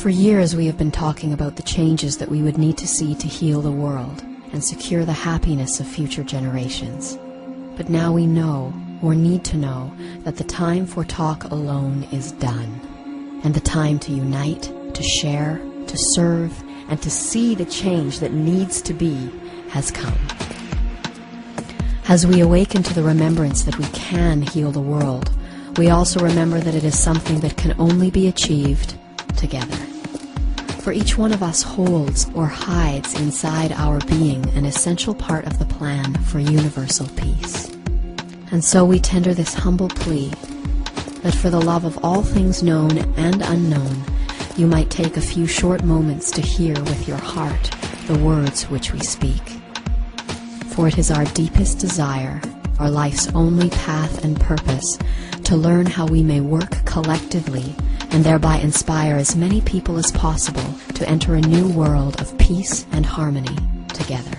For years we have been talking about the changes that we would need to see to heal the world and secure the happiness of future generations. But now we know, or need to know, that the time for talk alone is done, and the time to unite, to share, to serve, and to see the change that needs to be has come. As we awaken to the remembrance that we can heal the world, we also remember that it is something that can only be achieved together. For each one of us holds or hides inside our being an essential part of the plan for universal peace. And so we tender this humble plea that for the love of all things known and unknown, you might take a few short moments to hear with your heart the words which we speak. For it is our deepest desire, our life's only path and purpose, to learn how we may work collectively and thereby inspire as many people as possible to enter a new world of peace and harmony together.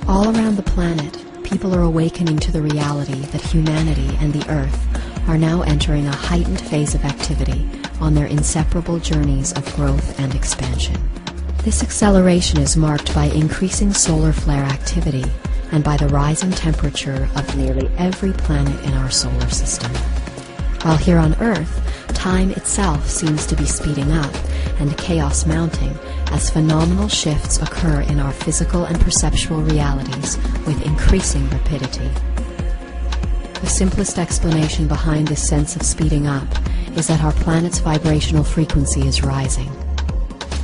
All around the planet, people are awakening to the reality that humanity and the Earth are now entering a heightened phase of activity on their inseparable journeys of growth and expansion. This acceleration is marked by increasing solar flare activity and by the rising temperature of nearly every planet in our solar system. While here on Earth, time itself seems to be speeding up and chaos mounting as phenomenal shifts occur in our physical and perceptual realities with increasing rapidity. The simplest explanation behind this sense of speeding up is that our planet's vibrational frequency is rising.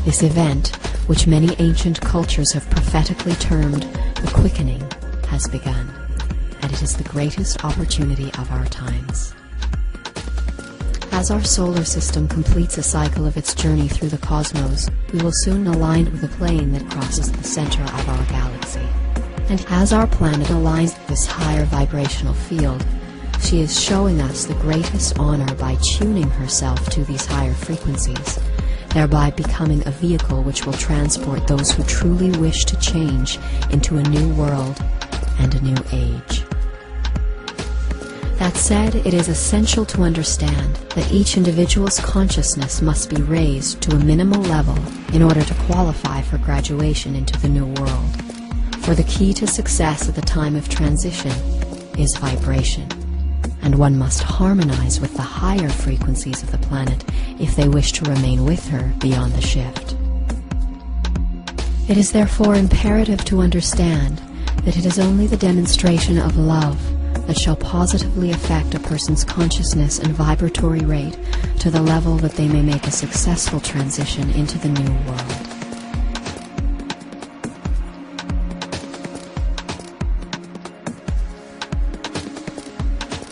This event, which many ancient cultures have prophetically termed the quickening, has begun, and it is the greatest opportunity of our times. As our solar system completes a cycle of its journey through the cosmos, we will soon align with a plane that crosses the center of our galaxy. And as our planet aligns with this higher vibrational field, she is showing us the greatest honor by tuning herself to these higher frequencies, thereby becoming a vehicle which will transport those who truly wish to change into a new world and a new age. That said, it is essential to understand that each individual's consciousness must be raised to a minimal level in order to qualify for graduation into the new world. For the key to success at the time of transition is vibration, and one must harmonize with the higher frequencies of the planet if they wish to remain with her beyond the shift. It is therefore imperative to understand that it is only the demonstration of love that shall positively affect a person's consciousness and vibratory rate to the level that they may make a successful transition into the new world.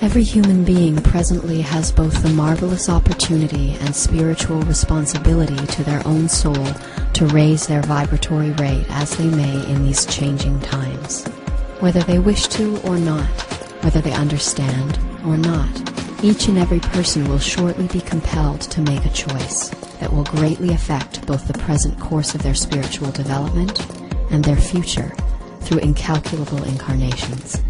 Every human being presently has both the marvelous opportunity and spiritual responsibility to their own soul to raise their vibratory rate as they may in these changing times. Whether they wish to or not, whether they understand or not, each and every person will shortly be compelled to make a choice that will greatly affect both the present course of their spiritual development and their future through incalculable incarnations.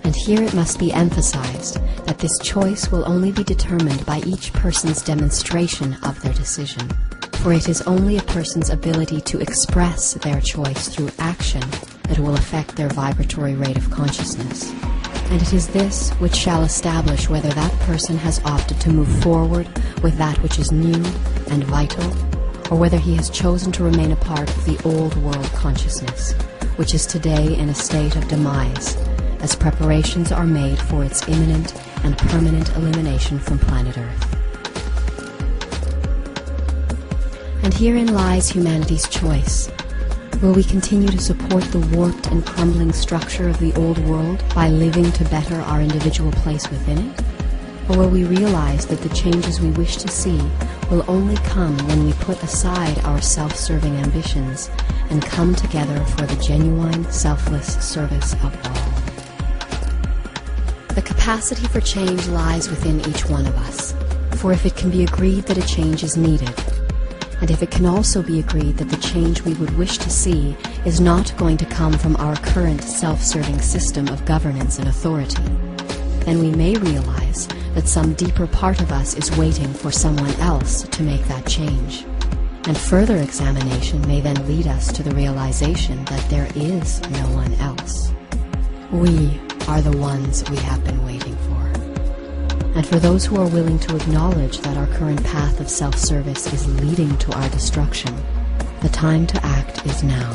And here it must be emphasized that this choice will only be determined by each person's demonstration of their decision, for it is only a person's ability to express their choice through action that will affect their vibratory rate of consciousness. And it is this which shall establish whether that person has opted to move forward with that which is new and vital, or whether he has chosen to remain a part of the old world consciousness, which is today in a state of demise, as preparations are made for its imminent and permanent elimination from planet Earth. And herein lies humanity's choice. Will we continue to support the warped and crumbling structure of the old world by living to better our individual place within it? Or will we realize that the changes we wish to see will only come when we put aside our self-serving ambitions and come together for the genuine, selfless service of all? The capacity for change lies within each one of us, for if it can be agreed that a change is needed, and if it can also be agreed that the change we would wish to see is not going to come from our current self-serving system of governance and authority, then we may realize that some deeper part of us is waiting for someone else to make that change. And further examination may then lead us to the realization that there is no one else. We are the ones we have been waiting for. And for those who are willing to acknowledge that our current path of self-service is leading to our destruction, the time to act is now.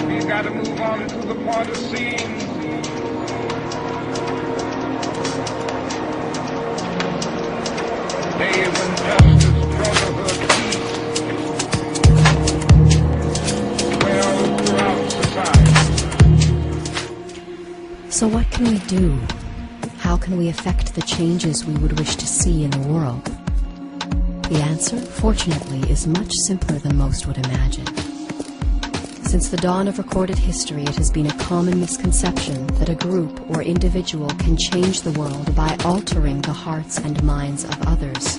We've got to move on into the part of seeing. Day when justice, brotherhood, peace dwell throughout society. So what can we do? How can we affect the changes we would wish to see in the world? The answer, fortunately, is much simpler than most would imagine. Since the dawn of recorded history, it has been a common misconception that a group or individual can change the world by altering the hearts and minds of others.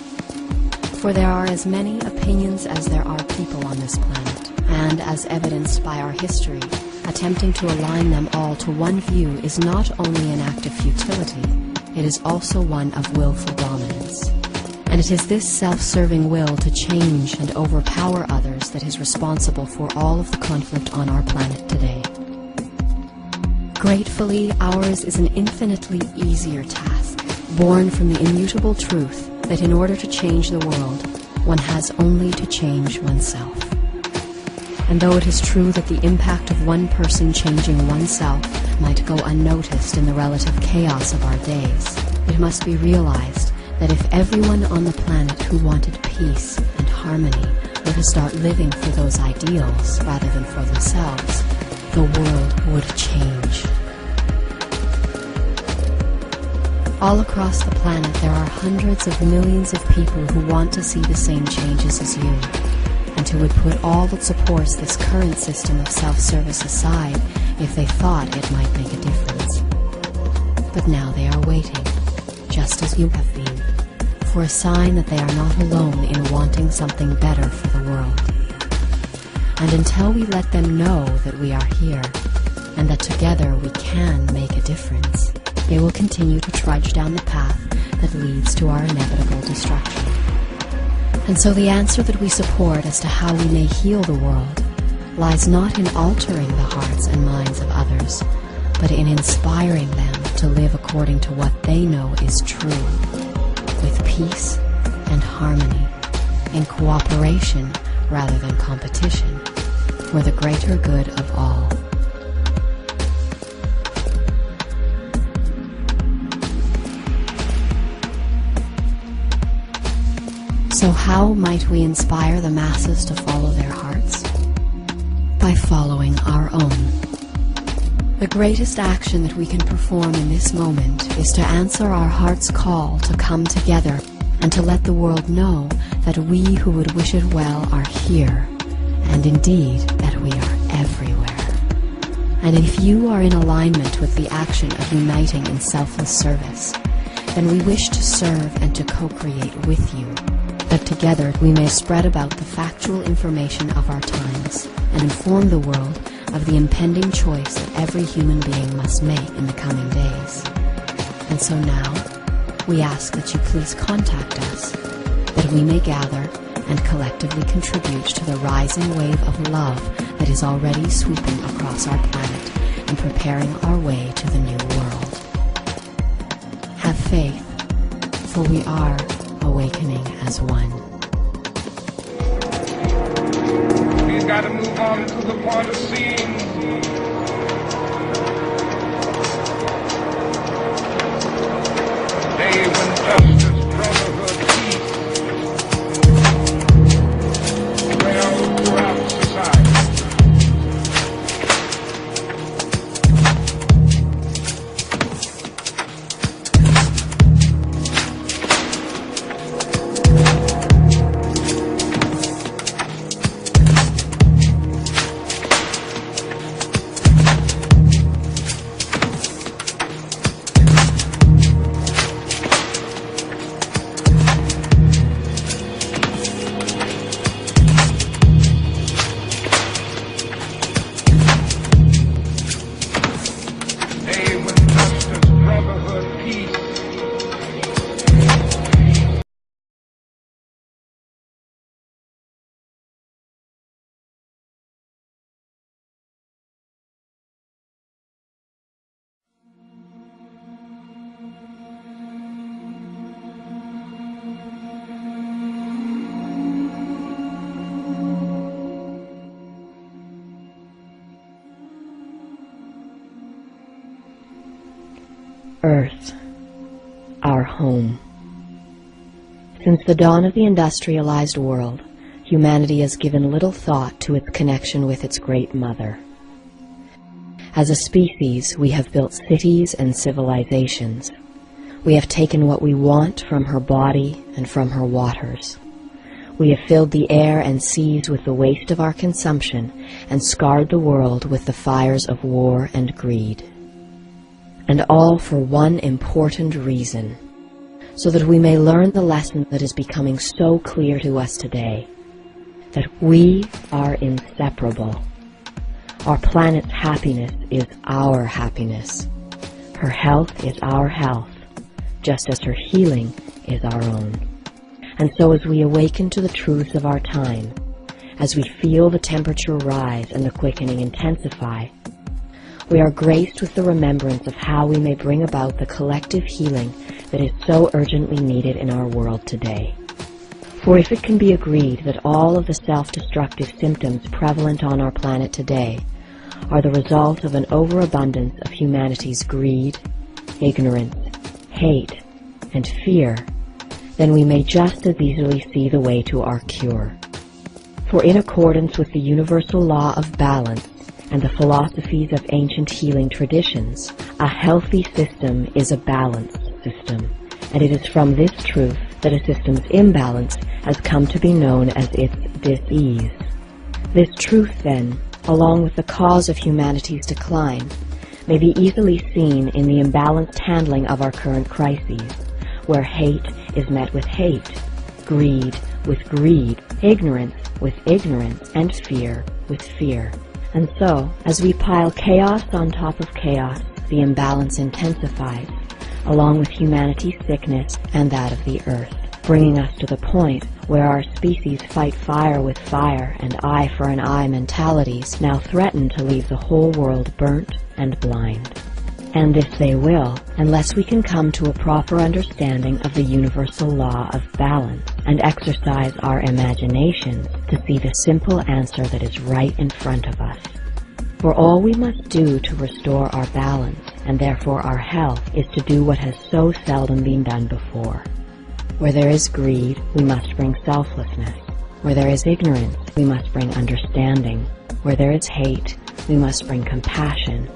For there are as many opinions as there are people on this planet, and as evidenced by our history, attempting to align them all to one view is not only an act of futility, it is also one of willful dominance. And it is this self-serving will to change and overpower others that is responsible for all of the conflict on our planet today. Gratefully, ours is an infinitely easier task, born from the immutable truth that in order to change the world, one has only to change oneself. And though it is true that the impact of one person changing oneself might go unnoticed in the relative chaos of our days, it must be realized that if everyone on the planet who wanted peace and harmony were to start living for those ideals rather than for themselves, the world would change. All across the planet there are hundreds of millions of people who want to see the same changes as you, and who would put all that supports this current system of self-service aside if they thought it might make a difference. But now they are waiting, just as you have been, for a sign that they are not alone in wanting something better for the world. And until we let them know that we are here, and that together we can make a difference, they will continue to trudge down the path that leads to our inevitable destruction. And so the answer that we support as to how we may heal the world lies not in altering the hearts and minds of others, but in inspiring them to live according to what they know is true, with peace and harmony, in cooperation rather than competition, for the greater good of all. So how might we inspire the masses to follow their hearts? By following our own. The greatest action that we can perform in this moment is to answer our heart's call to come together and to let the world know that we who would wish it well are here, and indeed that we are everywhere. And if you are in alignment with the action of uniting in selfless service, then we wish to serve and to co-create with you, that together we may spread about the factual information of our times and inform the world of the impending choice that every human being must make in the coming days. And so now, we ask that you please contact us, that we may gather and collectively contribute to the rising wave of love that is already sweeping across our planet and preparing our way to the new world. Have faith, for we are awakening as one. We've got to move on to the part of seeing. Day when justice, brotherhood, peace dwell throughout society. Earth, our home. Since the dawn of the industrialized world, humanity has given little thought to its connection with its great mother. As a species, we have built cities and civilizations. We have taken what we want from her body and from her waters. We have filled the air and seas with the waste of our consumption and scarred the world with the fires of war and greed. And all for one important reason, so that we may learn the lesson that is becoming so clear to us today, that we are inseparable. Our planet's happiness is our happiness. Her health is our health, just as her healing is our own. And so as we awaken to the truths of our time, as we feel the temperature rise and the quickening intensify, we are graced with the remembrance of how we may bring about the collective healing that is so urgently needed in our world today. For if it can be agreed that all of the self-destructive symptoms prevalent on our planet today are the result of an overabundance of humanity's greed, ignorance, hate, and fear, then we may just as easily see the way to our cure. For in accordance with the universal law of balance and the philosophies of ancient healing traditions, a healthy system is a balanced system, and it is from this truth that a system's imbalance has come to be known as its dis-ease. This truth, then, along with the cause of humanity's decline, may be easily seen in the imbalanced handling of our current crises, where hate is met with hate, greed with greed, ignorance with ignorance, and fear with fear. And so, as we pile chaos on top of chaos, the imbalance intensifies, along with humanity's sickness and that of the earth, bringing us to the point where our species fight fire with fire and eye for an eye mentalities now threaten to leave the whole world burnt and blind. And this they will, unless we can come to a proper understanding of the universal law of balance and exercise our imaginations to see the simple answer that is right in front of us. For all we must do to restore our balance, and therefore our health, is to do what has so seldom been done before. Where there is greed, we must bring selflessness. Where there is ignorance, we must bring understanding. Where there is hate, we must bring compassion.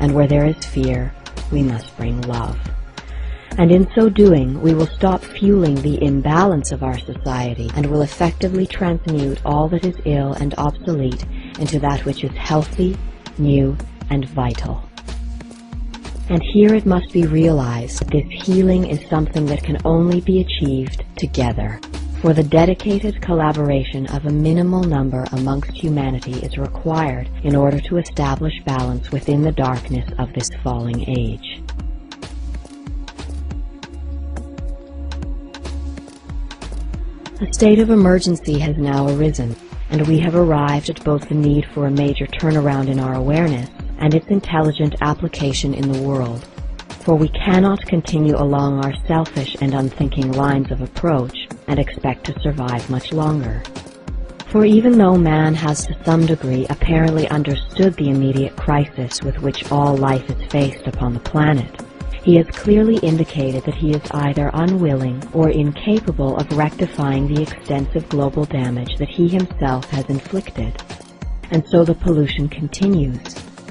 And where there is fear, we must bring love. And in so doing, we will stop fueling the imbalance of our society and will effectively transmute all that is ill and obsolete into that which is healthy, new, and vital. And here it must be realized that this healing is something that can only be achieved together. For the dedicated collaboration of a minimal number amongst humanity is required in order to establish balance within the darkness of this falling age. A state of emergency has now arisen, and we have arrived at both the need for a major turnaround in our awareness and its intelligent application in the world. For we cannot continue along our selfish and unthinking lines of approach and expect to survive much longer. For even though man has to some degree apparently understood the immediate crisis with which all life is faced upon the planet, he has clearly indicated that he is either unwilling or incapable of rectifying the extensive global damage that he himself has inflicted. And so the pollution continues,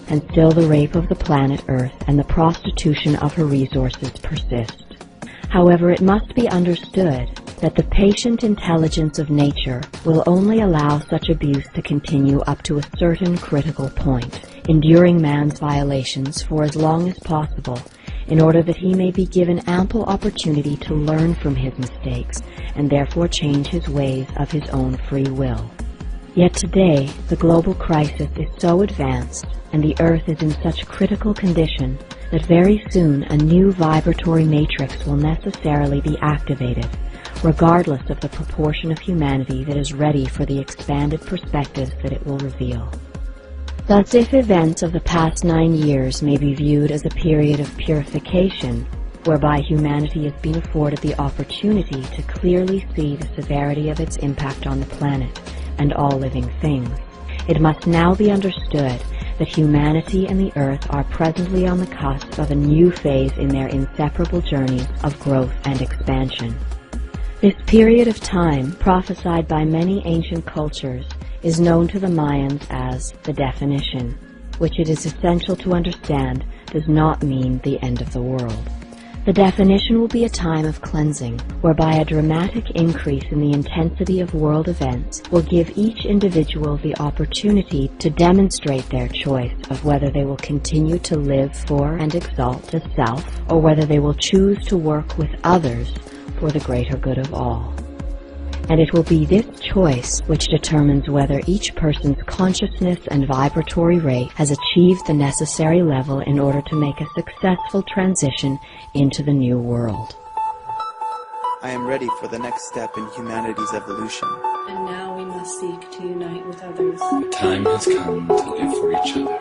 and still the rape of the planet Earth and the prostitution of her resources persist. However, it must be understood that the patient intelligence of nature will only allow such abuse to continue up to a certain critical point, enduring man's violations for as long as possible, in order that he may be given ample opportunity to learn from his mistakes and therefore change his ways of his own free will. Yet today, the global crisis is so advanced and the Earth is in such critical condition that very soon a new vibratory matrix will necessarily be activated, regardless of the proportion of humanity that is ready for the expanded perspectives that it will reveal. Thus, if events of the past 9 years may be viewed as a period of purification, whereby humanity has been afforded the opportunity to clearly see the severity of its impact on the planet and all living things, it must now be understood that humanity and the Earth are presently on the cusp of a new phase in their inseparable journeys of growth and expansion. This period of time, prophesied by many ancient cultures, is known to the Mayans as the definition, which it is essential to understand does not mean the end of the world. The definition will be a time of cleansing, whereby a dramatic increase in the intensity of world events will give each individual the opportunity to demonstrate their choice of whether they will continue to live for and exalt the self, or whether they will choose to work with others for the greater good of all. And it will be this choice which determines whether each person's consciousness and vibratory rate has achieved the necessary level in order to make a successful transition into the new world. I am ready for the next step in humanity's evolution. And now we must seek to unite with others. The time has come to live for each other.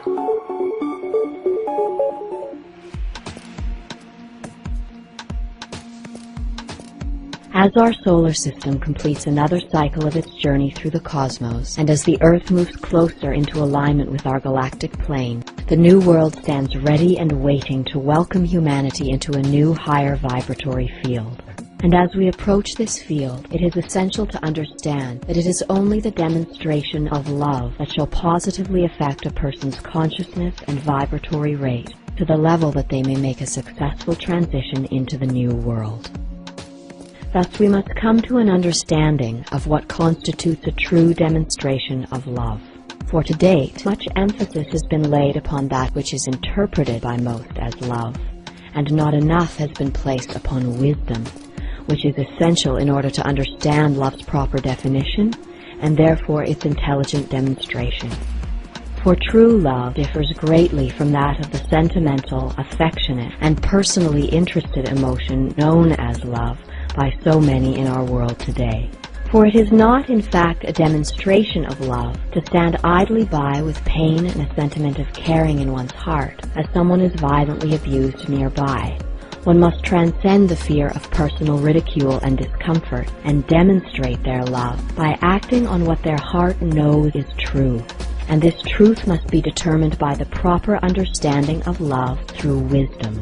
As our solar system completes another cycle of its journey through the cosmos, and as the Earth moves closer into alignment with our galactic plane, the New World stands ready and waiting to welcome humanity into a new, higher vibratory field. And as we approach this field, it is essential to understand that it is only the demonstration of love that shall positively affect a person's consciousness and vibratory rate to the level that they may make a successful transition into the New World. Thus, we must come to an understanding of what constitutes a true demonstration of love. For to date, much emphasis has been laid upon that which is interpreted by most as love, and not enough has been placed upon wisdom, which is essential in order to understand love's proper definition, and therefore its intelligent demonstration. For true love differs greatly from that of the sentimental, affectionate, and personally interested emotion known as love by so many in our world today. For it is not, in fact, a demonstration of love to stand idly by with pain and a sentiment of caring in one's heart as someone is violently abused nearby. One must transcend the fear of personal ridicule and discomfort and demonstrate their love by acting on what their heart knows is true. And this truth must be determined by the proper understanding of love through wisdom.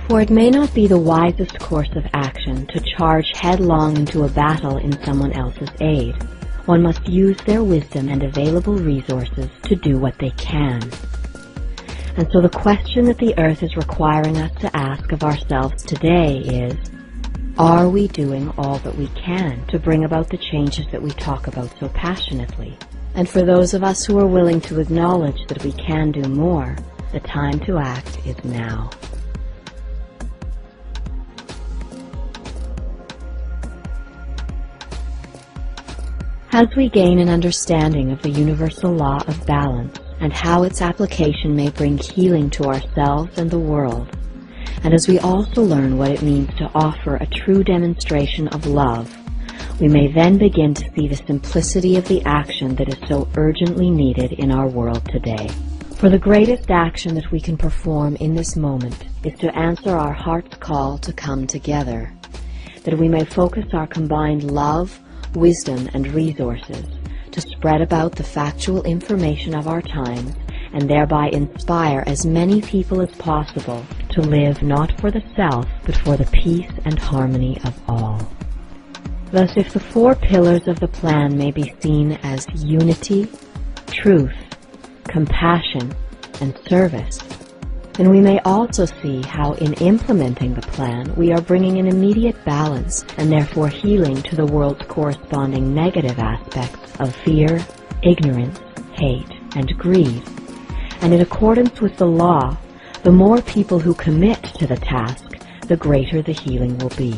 For it may not be the wisest course of action to charge headlong into a battle in someone else's aid. One must use their wisdom and available resources to do what they can. And so the question that the Earth is requiring us to ask of ourselves today is, are we doing all that we can to bring about the changes that we talk about so passionately? And for those of us who are willing to acknowledge that we can do more, the time to act is now. As we gain an understanding of the universal law of balance and how its application may bring healing to ourselves and the world, and as we also learn what it means to offer a true demonstration of love, we may then begin to see the simplicity of the action that is so urgently needed in our world today. For the greatest action that we can perform in this moment is to answer our heart's call to come together, that we may focus our combined love, wisdom, and resources to spread about the factual information of our times and thereby inspire as many people as possible to live not for the self but for the peace and harmony of all. Thus, if the four pillars of the plan may be seen as unity, truth, compassion, and service, then we may also see how in implementing the plan we are bringing an immediate balance and therefore healing to the world's corresponding negative aspects of fear, ignorance, hate, and greed. And in accordance with the law, the more people who commit to the task, the greater the healing will be.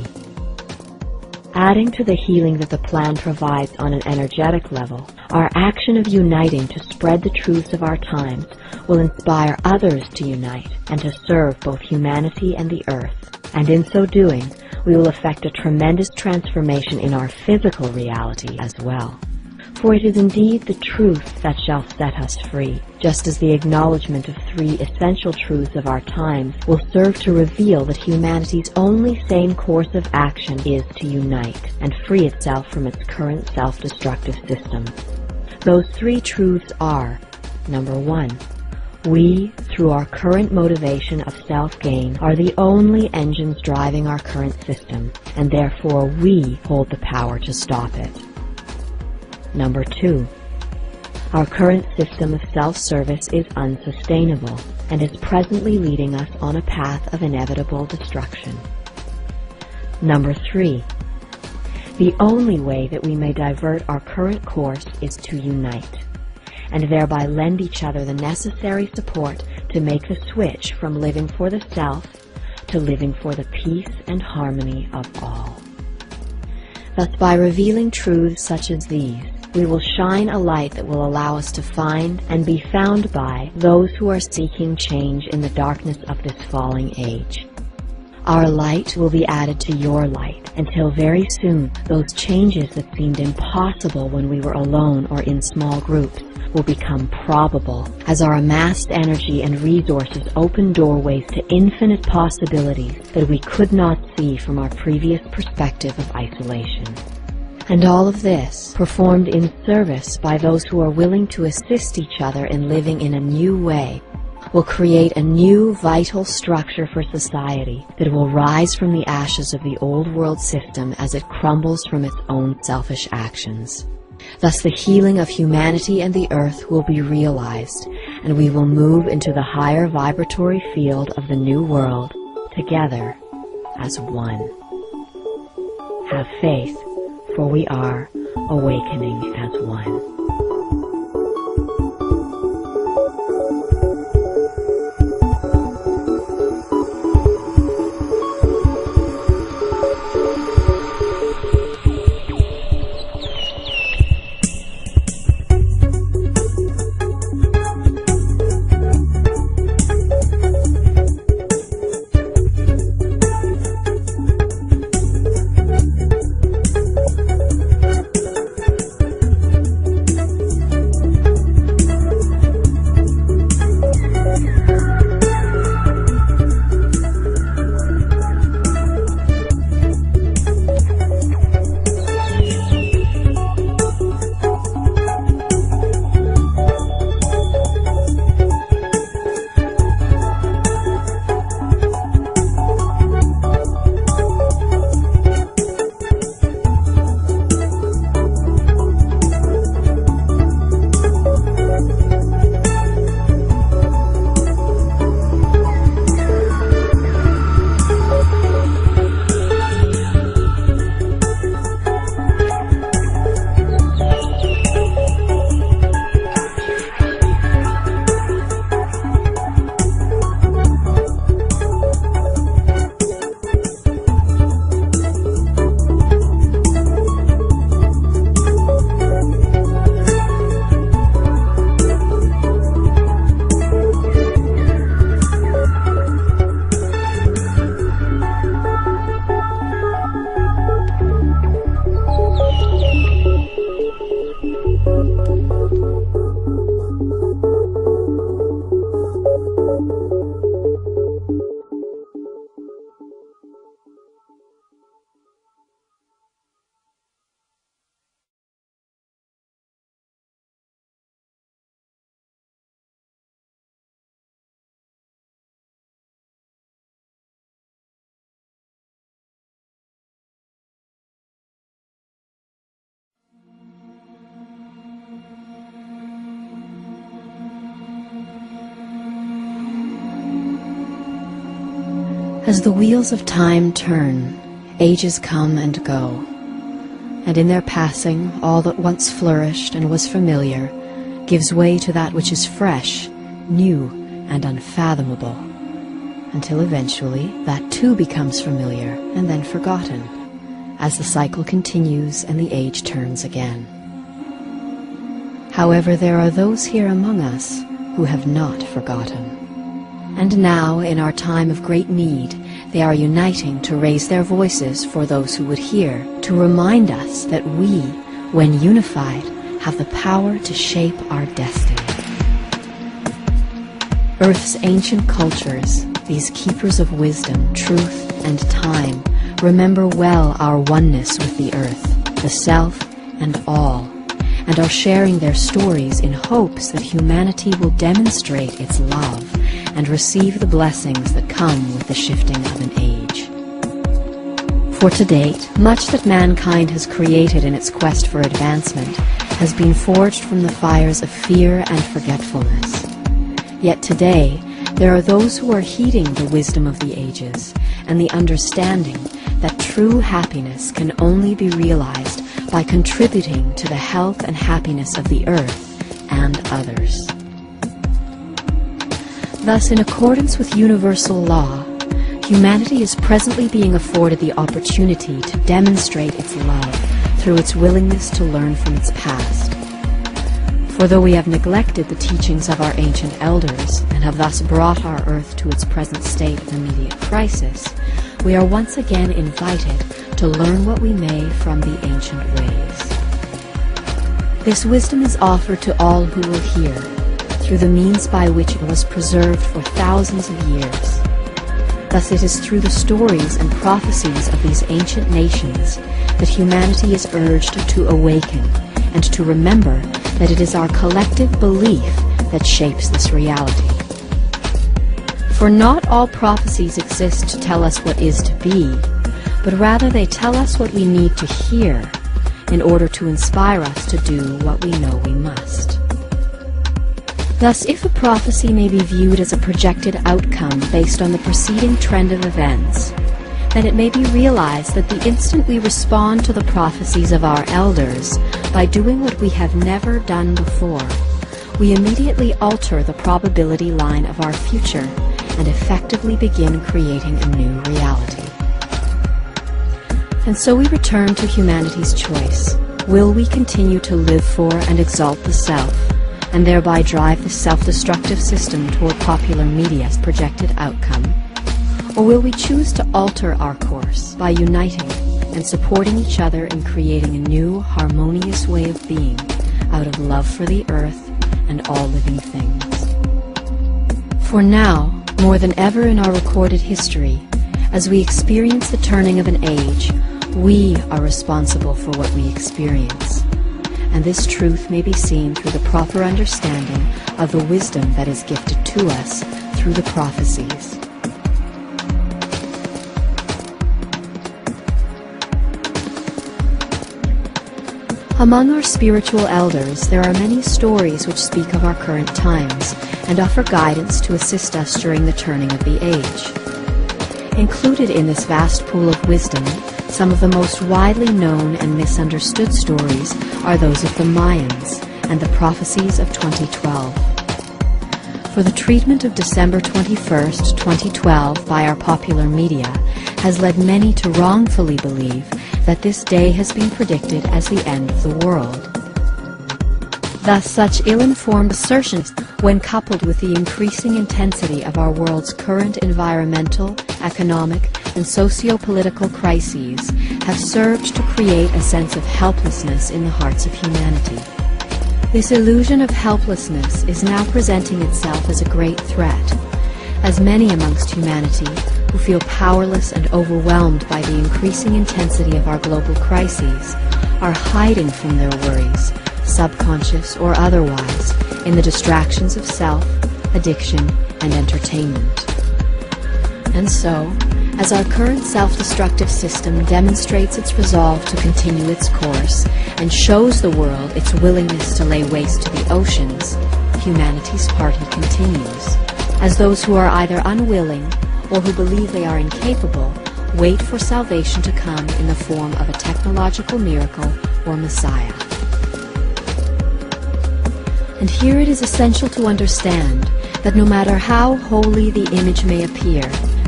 Adding to the healing that the plan provides on an energetic level, our action of uniting to spread the truths of our times will inspire others to unite and to serve both humanity and the Earth. And in so doing, we will effect a tremendous transformation in our physical reality as well. For it is indeed the truth that shall set us free, just as the acknowledgement of three essential truths of our times will serve to reveal that humanity's only sane course of action is to unite and free itself from its current self-destructive system. Those three truths are, number one, We, through our current motivation of self-gain, are the only engines driving our current system, and therefore we hold the power to stop it. Number 2. Our current system of self-service is unsustainable and is presently leading us on a path of inevitable destruction. Number 3. The only way that we may divert our current course is to unite, and thereby lend each other the necessary support to make the switch from living for the self to living for the peace and harmony of all. Thus, by revealing truths such as these, we will shine a light that will allow us to find and be found by those who are seeking change in the darkness of this falling age. Our light will be added to your light, until very soon those changes that seemed impossible when we were alone or in small groups will become probable, as our amassed energy and resources open doorways to infinite possibilities that we could not see from our previous perspective of isolation. And all of this, performed in service by those who are willing to assist each other in living in a new way, will create a new vital structure for society that will rise from the ashes of the old world system as it crumbles from its own selfish actions. Thus the healing of humanity and the earth will be realized, and we will move into the higher vibratory field of the new world together as one. Have faith, for we are awakening as one. As the wheels of time turn, ages come and go, and in their passing all that once flourished and was familiar gives way to that which is fresh, new, and unfathomable, until eventually that too becomes familiar and then forgotten, as the cycle continues and the age turns again. However, there are those here among us who have not forgotten. And now, in our time of great need, they are uniting to raise their voices for those who would hear, to remind us that we, when unified, have the power to shape our destiny. Earth's ancient cultures, these keepers of wisdom, truth, and time, remember well our oneness with the earth, the self, and all, and are sharing their stories in hopes that humanity will demonstrate its love and receive the blessings that come with the shifting of an age. For to date, much that mankind has created in its quest for advancement has been forged from the fires of fear and forgetfulness. Yet today, there are those who are heeding the wisdom of the ages and the understanding that true happiness can only be realized by contributing to the health and happiness of the earth and others. Thus, in accordance with universal law, humanity is presently being afforded the opportunity to demonstrate its love through its willingness to learn from its past. For though we have neglected the teachings of our ancient elders and have thus brought our earth to its present state of immediate crisis, we are once again invited to learn what we may from the ancient ways. This wisdom is offered to all who will hear, through the means by which it was preserved for thousands of years. Thus it is through the stories and prophecies of these ancient nations that humanity is urged to awaken and to remember that it is our collective belief that shapes this reality. For not all prophecies exist to tell us what is to be, but rather they tell us what we need to hear in order to inspire us to do what we know we must. Thus, if a prophecy may be viewed as a projected outcome based on the preceding trend of events, then it may be realized that the instant we respond to the prophecies of our elders by doing what we have never done before, we immediately alter the probability line of our future and effectively begin creating a new reality. And so we return to humanity's choice. Will we continue to live for and exalt the self, and thereby drive the self-destructive system toward popular media's projected outcome? Or will we choose to alter our course by uniting and supporting each other in creating a new, harmonious way of being out of love for the earth and all living things? For now, more than ever in our recorded history, as we experience the turning of an age, we are responsible for what we experience. And this truth may be seen through the proper understanding of the wisdom that is gifted to us through the prophecies. Among our spiritual elders, there are many stories which speak of our current times and offer guidance to assist us during the turning of the age. Included in this vast pool of wisdom, some of the most widely known and misunderstood stories are those of the Mayans and the prophecies of 2012. For the treatment of December 21st, 2012 by our popular media has led many to wrongfully believe that this day has been predicted as the end of the world. Thus, such ill-informed assertions, when coupled with the increasing intensity of our world's current environmental, economic, and socio-political crises, have served to create a sense of helplessness in the hearts of humanity. This illusion of helplessness is now presenting itself as a great threat, as many amongst humanity who feel powerless and overwhelmed by the increasing intensity of our global crises are hiding from their worries, subconscious or otherwise, in the distractions of self, addiction, and entertainment. And so, as our current self-destructive system demonstrates its resolve to continue its course and shows the world its willingness to lay waste to the oceans, humanity's party continues, as those who are either unwilling or who believe they are incapable wait for salvation to come in the form of a technological miracle or Messiah. And here it is essential to understand that no matter how holy the image may appear,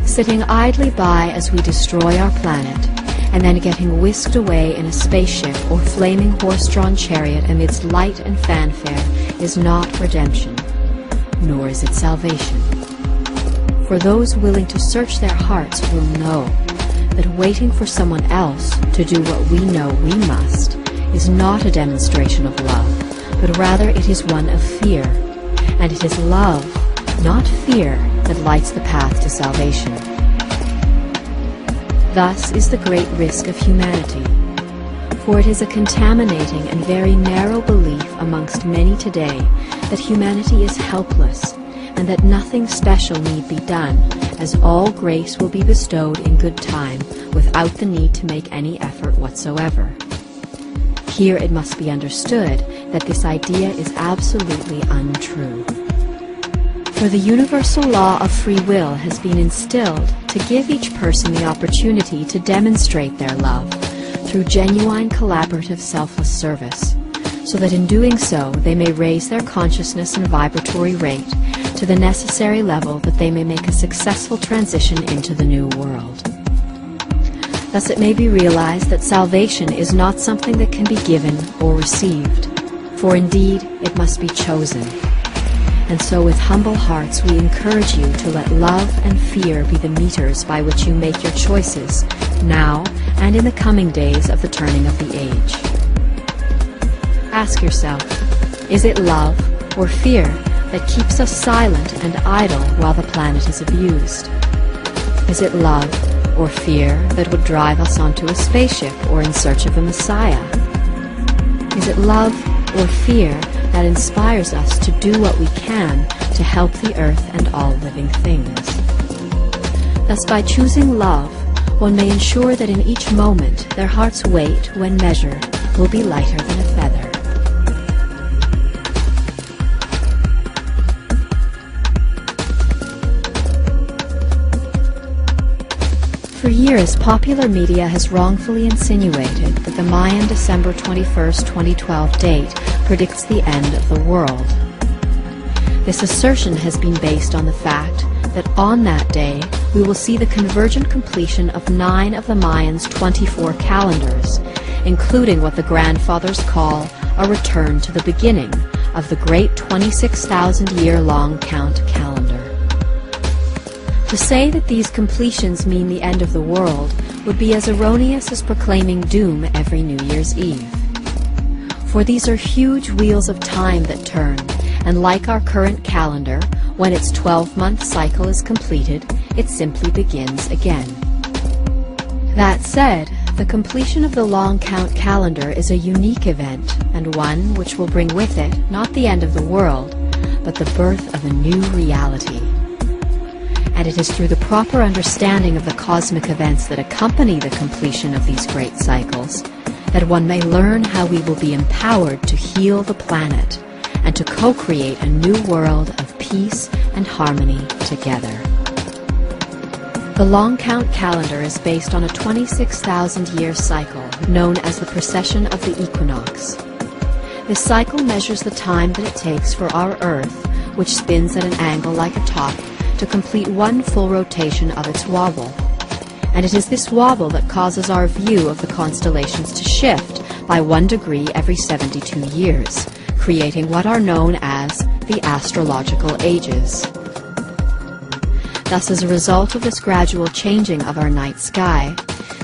sitting idly by as we destroy our planet, and then getting whisked away in a spaceship or flaming horse-drawn chariot amidst light and fanfare is not redemption, nor is it salvation. For those willing to search their hearts will know that waiting for someone else to do what we know we must is not a demonstration of love, but rather it is one of fear, and it is love, not fear, that lights the path to salvation. Thus is the great risk of humanity, for it is a contaminating and very narrow belief amongst many today that humanity is helpless and that nothing special need be done, as all grace will be bestowed in good time without the need to make any effort whatsoever. Here it must be understood that this idea is absolutely untrue. For the universal law of free will has been instilled to give each person the opportunity to demonstrate their love through genuine collaborative selfless service, so that in doing so they may raise their consciousness and vibratory rate to the necessary level that they may make a successful transition into the new world. Thus it may be realized that salvation is not something that can be given or received, for indeed it must be chosen. And so with humble hearts we encourage you to let love and fear be the meters by which you make your choices, now and in the coming days of the turning of the age. Ask yourself, is it love or fear that keeps us silent and idle while the planet is abused? Is it love or fear that would drive us onto a spaceship or in search of a Messiah? Is it love or fear that inspires us to do what we can to help the earth and all living things? Thus, by choosing love, one may ensure that in each moment their heart's weight, when measured, will be lighter than a feather. For years, popular media has wrongfully insinuated that the Mayan December 21st, 2012 date predicts the end of the world. This assertion has been based on the fact that on that day we will see the convergent completion of 9 of the Mayans' 24 calendars, including what the grandfathers call a return to the beginning of the great 26,000-year-long count calendar. To say that these completions mean the end of the world would be as erroneous as proclaiming doom every New Year's Eve. For these are huge wheels of time that turn, and like our current calendar, when its 12-month cycle is completed, it simply begins again. That said, the completion of the long count calendar is a unique event, and one which will bring with it not the end of the world, but the birth of a new reality. And it is through the proper understanding of the cosmic events that accompany the completion of these great cycles that one may learn how we will be empowered to heal the planet and to co-create a new world of peace and harmony together. The long count calendar is based on a 26,000-year cycle known as the precession of the equinox. This cycle measures the time that it takes for our Earth, which spins at an angle like a top, to complete one full rotation of its wobble. And it is this wobble that causes our view of the constellations to shift by 1 degree every 72 years, creating what are known as the astrological ages. Thus, as a result of this gradual changing of our night sky,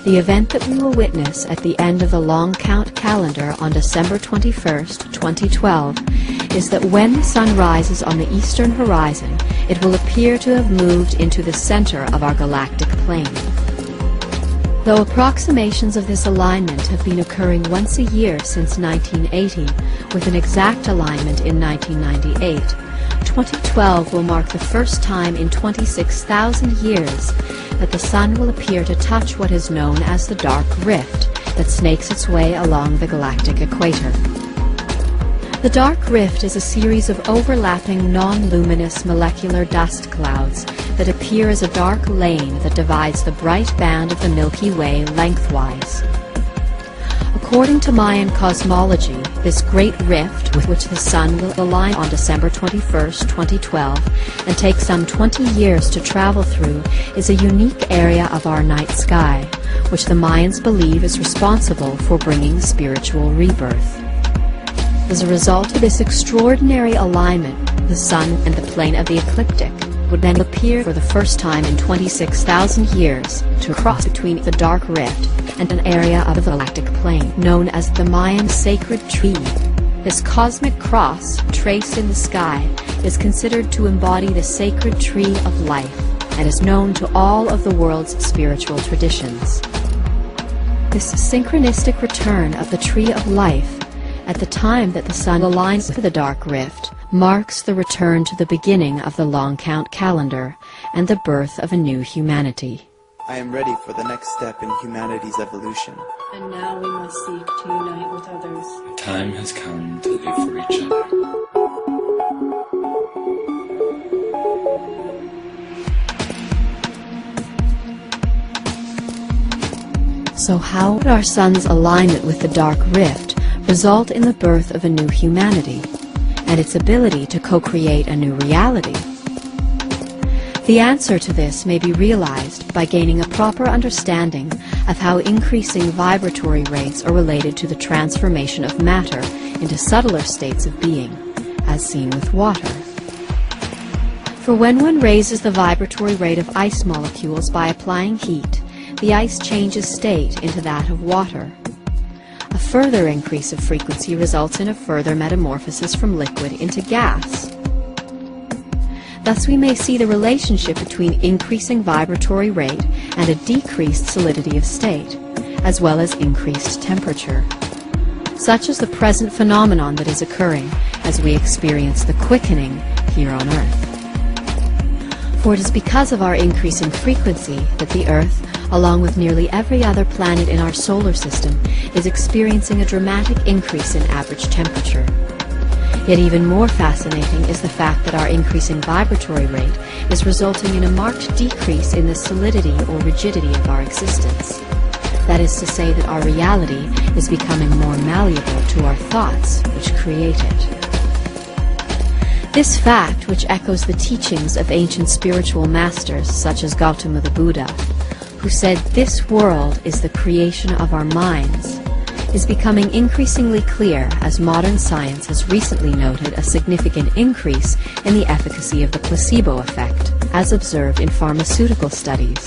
the event that we will witness at the end of the long count calendar on December 21st, 2012, is that when the sun rises on the eastern horizon, it will appear to have moved into the center of our galactic plane. Though approximations of this alignment have been occurring once a year since 1980, with an exact alignment in 1998, 2012 will mark the first time in 26,000 years that the sun will appear to touch what is known as the dark rift that snakes its way along the galactic equator. The dark rift is a series of overlapping non-luminous molecular dust clouds that appear as a dark lane that divides the bright band of the Milky Way lengthwise. According to Mayan cosmology, this great rift with which the sun will align on December 21st, 2012, and take some 20 years to travel through, is a unique area of our night sky, which the Mayans believe is responsible for bringing spiritual rebirth. As a result of this extraordinary alignment, the sun and the plane of the ecliptic would then appear for the first time in 26,000 years to cross between the dark rift and an area of the galactic plane known as the Mayan sacred tree. This cosmic cross, traced in the sky, is considered to embody the sacred tree of life and is known to all of the world's spiritual traditions. This synchronistic return of the tree of life at the time that the sun aligns with the dark rift, marks the return to the beginning of the long count calendar and the birth of a new humanity. I am ready for the next step in humanity's evolution. And now we must seek to unite with others. The time has come to live for each other. So how would our sun's alignment with the dark rift result in the birth of a new humanity and its ability to co-create a new reality? The answer to this may be realized by gaining a proper understanding of how increasing vibratory rates are related to the transformation of matter into subtler states of being, as seen with water. For when one raises the vibratory rate of ice molecules by applying heat, the ice changes state into that of water. A further increase of frequency results in a further metamorphosis from liquid into gas. Thus we may see the relationship between increasing vibratory rate and a decreased solidity of state, as well as increased temperature. Such is the present phenomenon that is occurring as we experience the quickening here on Earth. For it is because of our increasing frequency that the Earth, along with nearly every other planet in our solar system, is experiencing a dramatic increase in average temperature. Yet even more fascinating is the fact that our increasing vibratory rate is resulting in a marked decrease in the solidity or rigidity of our existence. That is to say that our reality is becoming more malleable to our thoughts, which create it. This fact, which echoes the teachings of ancient spiritual masters such as Gautama the Buddha, who said this world is the creation of our minds, is becoming increasingly clear as modern science has recently noted a significant increase in the efficacy of the placebo effect, as observed in pharmaceutical studies.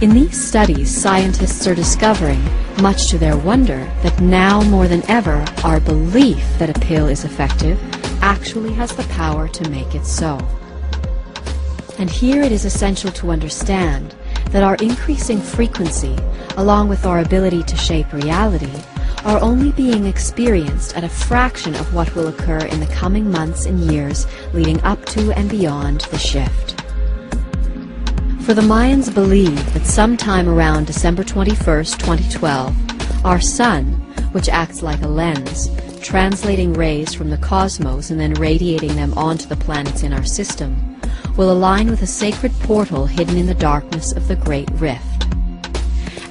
In these studies, scientists are discovering, much to their wonder, that now more than ever, our belief that a pill is effective actually has the power to make it so. And here it is essential to understand that our increasing frequency, along with our ability to shape reality, are only being experienced at a fraction of what will occur in the coming months and years leading up to and beyond the shift. For the Mayans believe that sometime around December 21st, 2012, our sun, which acts like a lens, translating rays from the cosmos and then radiating them onto the planets in our system, will align with a sacred portal hidden in the darkness of the Great Rift.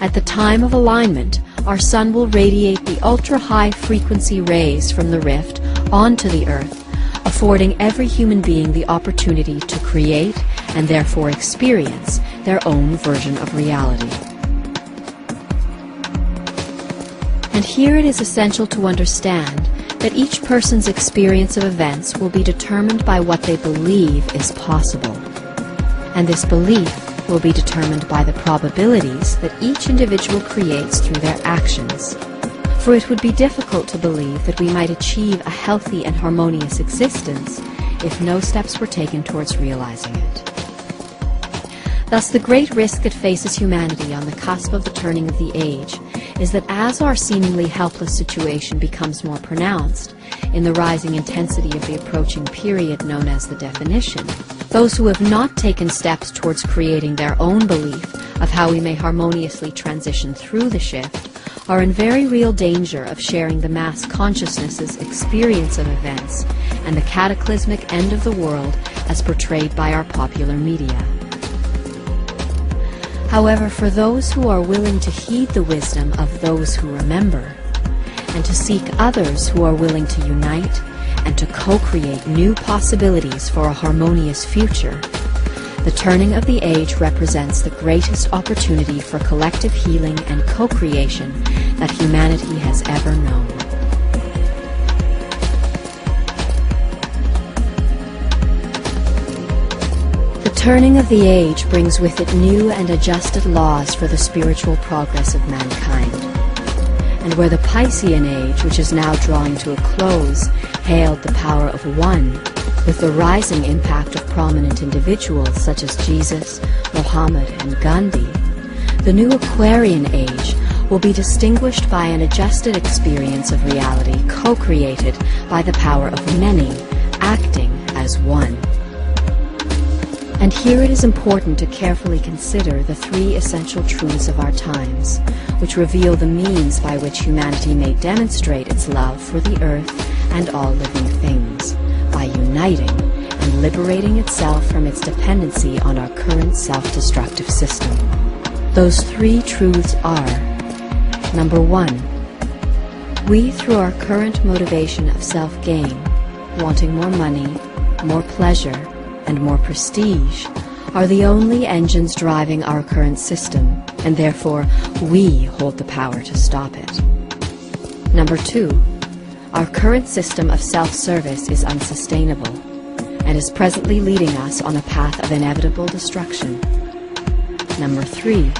At the time of alignment, our sun will radiate the ultra-high frequency rays from the rift onto the Earth, affording every human being the opportunity to create and therefore experience their own version of reality. And here it is essential to understand that each person's experience of events will be determined by what they believe is possible. And this belief will be determined by the probabilities that each individual creates through their actions. For it would be difficult to believe that we might achieve a healthy and harmonious existence if no steps were taken towards realizing it. Thus, the great risk that faces humanity on the cusp of the turning of the age is that as our seemingly helpless situation becomes more pronounced in the rising intensity of the approaching period known as the definition, those who have not taken steps towards creating their own belief of how we may harmoniously transition through the shift are in very real danger of sharing the mass consciousness's experience of events and the cataclysmic end of the world as portrayed by our popular media. However, for those who are willing to heed the wisdom of those who remember, and to seek others who are willing to unite and to co-create new possibilities for a harmonious future, the turning of the age represents the greatest opportunity for collective healing and co-creation that humanity has ever known. The turning of the age brings with it new and adjusted laws for the spiritual progress of mankind. And where the Piscean age, which is now drawing to a close, hailed the power of one, with the rising impact of prominent individuals such as Jesus, Muhammad, and Gandhi, the new Aquarian age will be distinguished by an adjusted experience of reality co-created by the power of many, acting as one. And here it is important to carefully consider the three essential truths of our times, which reveal the means by which humanity may demonstrate its love for the earth and all living things, by uniting and liberating itself from its dependency on our current self-destructive system. Those three truths are: number one, we, through our current motivation of self-gain, wanting more money, more pleasure, and more prestige, are the only engines driving our current system, and therefore we hold the power to stop it. Number two, our current system of self-service is unsustainable and is presently leading us on a path of inevitable destruction. Number three,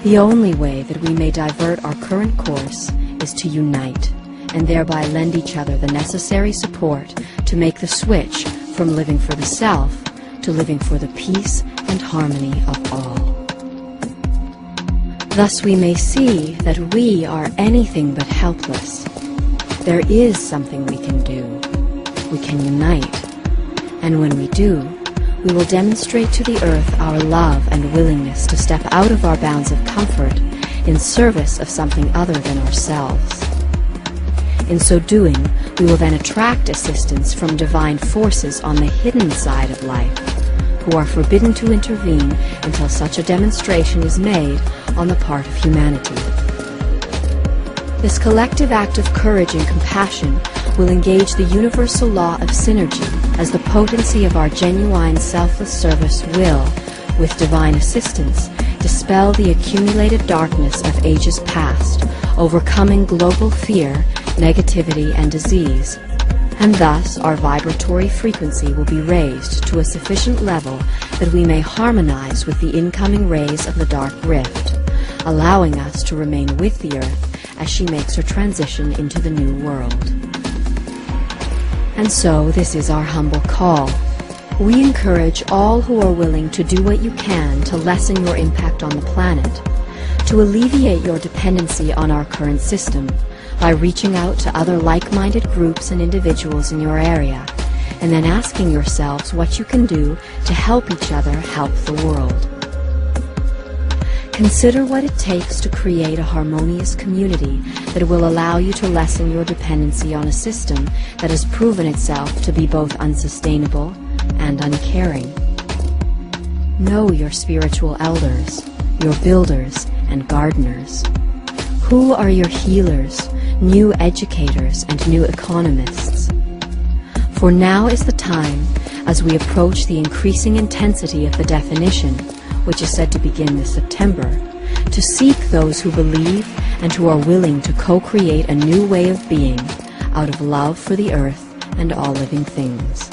the only way that we may divert our current course is to unite and thereby lend each other the necessary support to make the switch from living for the self to living for the peace and harmony of all. Thus we may see that we are anything but helpless. There is something we can do. We can unite. And when we do, we will demonstrate to the earth our love and willingness to step out of our bounds of comfort in service of something other than ourselves. In so doing, we will then attract assistance from divine forces on the hidden side of life, who are forbidden to intervene until such a demonstration is made on the part of humanity. This collective act of courage and compassion will engage the universal law of synergy, as the potency of our genuine selfless service will, with divine assistance, dispel the accumulated darkness of ages past, overcoming global fear, negativity, and disease. And thus our vibratory frequency will be raised to a sufficient level that we may harmonize with the incoming rays of the dark rift, allowing us to remain with the earth as she makes her transition into the new world. And so this is our humble call. We encourage all who are willing to do what you can to lessen your impact on the planet, to alleviate your dependency on our current system by reaching out to other like-minded groups and individuals in your area, and then asking yourselves what you can do to help each other help the world. Consider what it takes to create a harmonious community that will allow you to lessen your dependency on a system that has proven itself to be both unsustainable and uncaring. Know your spiritual elders, your builders and gardeners. Who are your healers, new educators, and new economists? For now is the time, as we approach the increasing intensity of the definition, which is said to begin this September, to seek those who believe and who are willing to co-create a new way of being out of love for the earth and all living things.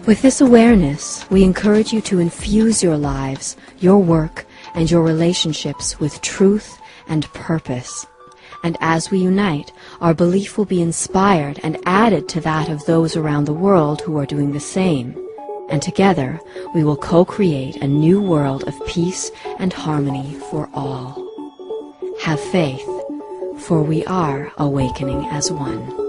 With this awareness, we encourage you to infuse your lives, your work, and your relationships with truth and purpose. And as we unite, our belief will be inspired and added to that of those around the world who are doing the same. And together, we will co-create a new world of peace and harmony for all. Have faith, for we are awakening as one.